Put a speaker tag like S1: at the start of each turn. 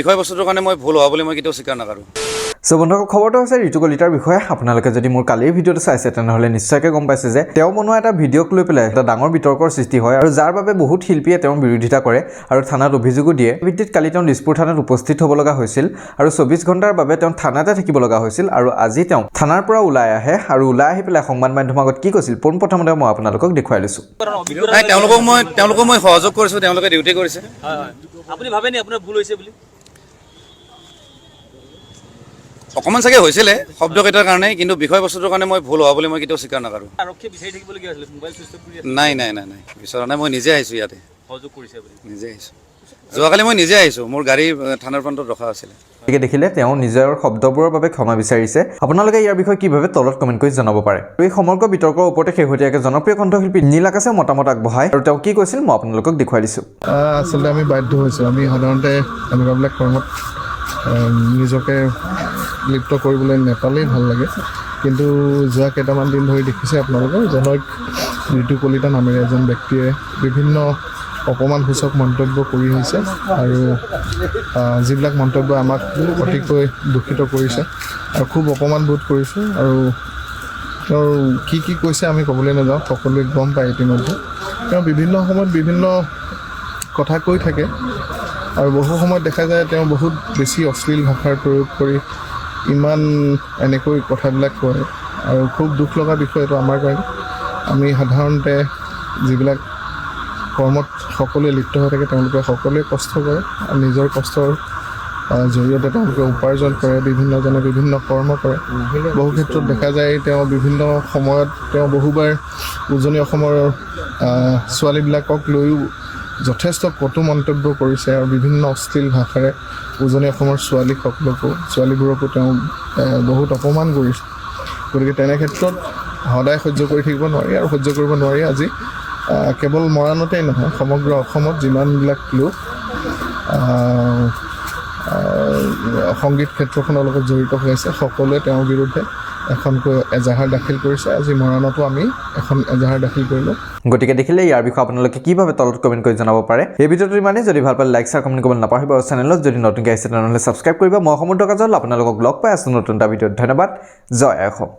S1: বিষয়বস্তুটোৰ কাৰণে মই ভুল হোৱা বুলি মই কেতিয়াও স্বীকাৰ নকৰোঁ।
S2: সো বন্ধুসকল খবৰটো হৈছে ঋতু কলিতাৰ বিষয়ে। আপোনালোকে যদি মোৰ কালিৰ ভিডিঅ'টো চাইছে তেনেহ'লে নিশ্চয়কৈ গম পাইছে যে তেওঁ বনোৱা এটা ভিডিঅ'ক লৈ পেলাই এটা ডাঙৰ বিতৰ্কৰ সৃষ্টি হয় আৰু যাৰ বাবে বহুত শিল্পীয়ে তেওঁৰ বিৰোধিতা কৰে আৰু থানাত অভিযোগো দিয়ে। ভিত্তিত কালি তেওঁ দিছপুৰ থানাত উপস্থিত হ'ব লগা হৈছিল আৰু 24 ঘণ্টাৰ বাবে তেওঁ থানাতে থাকিব লগা হৈছিল আৰু আজি তেওঁ থানাৰ পৰা ওলাই আহে আৰু ওলাই আহি পেলাই সংবাদ মাধ্যমৰ আগত কি কৈছিল পোনপ্ৰথমতে মই আপোনালোকক দেখুৱাই লৈছোঁ।
S1: নাই, তেওঁলোকক মই সহযোগ কৰিছোঁ, তেওঁলোকে ডিউটি কৰিছে।
S3: আপুনি ভাবেনি আপোনাৰ ভুল হৈছে বুলি?
S1: অকণমান চাগে হৈছিলে শব্দকেইটাৰ কাৰণে, কিন্তু বিষয়বস্তুটোৰ কাৰণে মই ভুল হোৱা বুলি মই কেতিয়াও স্বীকাৰ নকৰোঁ।
S3: আৰক্ষীয়ে বিচাৰি থাকিবলগীয়া হৈছিলে, মোবাইল চুইচ অফ কৰি আছে।
S1: নাই, বিচৰা নাই, মই নিজে আহিছোঁ ইয়াতে,
S3: সহযোগ কৰিছে আপুনি?
S1: নিজে আহিছোঁ। যোৱাকালি মই নিজে আহিছোঁ, মোৰ গাড়ী থানাৰ ফ্ৰণ্টত ৰখা আছিলে।
S2: গতিকে দেখিলে তেওঁ নিজৰ শব্দবোৰৰ বাবে ক্ষমা বিচাৰিছে। আপোনালোকে ইয়াৰ বিষয়ে কি ভাবে তলত কমেণ্ট কৰি জনাব পাৰে। আৰু এই সমগ্ৰ বিতৰ্কৰ ওপৰতে শেহতীয়াকৈ জনপ্ৰিয় কণ্ঠশিল্পী নীল আকাশে মতামত আগবঢ়ায় আৰু তেওঁ কি কৈছিল মই আপোনালোকক দেখুৱাই দিছোঁ।
S4: আচলতে আমি বাধ্য হৈছোঁ। আমি সাধাৰণতে এনেকুৱাবিলাক কৰ্মত নিজকে লিপ্ত কৰিবলৈ নেপালেই ভাল লাগে, কিন্তু যোৱা কেইটামান দিন ধৰি দেখিছে আপোনালোকে জনৈক ঋতু কলিতা নামেৰে এজন ব্যক্তিয়ে বিভিন্ন অপমানসূচক মন্তব্য কৰি আহিছে আৰু যিবিলাক মন্তব্য আমাক অতিকৈ দূষিত কৰিছে আৰু খুব অপমান বোধ কৰিছোঁ। আৰু তেওঁৰ কি কৈছে আমি ক'বলৈ নাযাওঁ, সকলোৱে গম পায় ইতিমধ্যে। তেওঁ বিভিন্ন সময়ত বিভিন্ন কথা কৈ থাকে আৰু বহু সময়ত দেখা যায় তেওঁ বহুত বেছি অশ্লীল ভাষাৰ প্ৰয়োগ কৰি ইমান এনেকৈ কথাবিলাক কয় আৰু খুব দুখ লগা বিষয়টো আমাৰ কাৰণে। আমি সাধাৰণতে যিবিলাক কৰ্মত সকলোৱে লিপ্ত হৈ থাকে তেওঁলোকে সকলোৱে কষ্ট কৰে আৰু নিজৰ কষ্টৰ জৰিয়তে তেওঁলোকে উপাৰ্জন কৰে, বিভিন্নজনে বিভিন্ন কৰ্ম কৰে। বহু ক্ষেত্ৰত দেখা যায় তেওঁ বিভিন্ন সময়ত তেওঁ বহুবাৰ উজনি অসমৰ ছোৱালীবিলাকক লৈও যথেষ্ট কটু মন্তব্য কৰিছে আৰু বিভিন্ন অশ্লীল ভাষাৰে উজনি অসমৰ ছোৱালীবোৰকো তেওঁ বহুত অপমান কৰিছে। গতিকে তেনে ক্ষেত্ৰত সদায় সহ্য কৰি থাকিব নোৱাৰি আৰু সহ্য কৰিব নোৱাৰি। আজি কেৱল মৰাণতেই নহয়, সমগ্ৰ অসমত যিমানবিলাক লোক সংগীত ক্ষেত্ৰখনৰ লগত জড়িত হৈ আছে সকলোৱে তেওঁৰ বিৰুদ্ধে এখনকৈ এজাহাৰ দাখিল কৰিছে। আজি মৰাণতো আমি এখন এজাহাৰ দাখিল কৰিলোঁ।
S2: গতিকে দেখিলে ইয়াৰ বিষয়ে আপোনালোকে কি ভাবে তলত কমেণ্ট কৰি জনাব পাৰে। এই ভিডিঅ'টো ইমানেই। যদি ভাল পালে লাইক শ্বেয়াৰ কমেণ্ট কৰিবলৈ নাপাহৰিব আৰু চেনেলত যদি নতুনকৈ আহিছে তেনেহ'লে ছাবস্ক্ৰাইব কৰিব। মই অসমৰ কাজল আপোনালোকক লগ পাই আছোঁ নতুন এটা ভিডিঅ'ত। ধন্যবাদ। জয় অসম।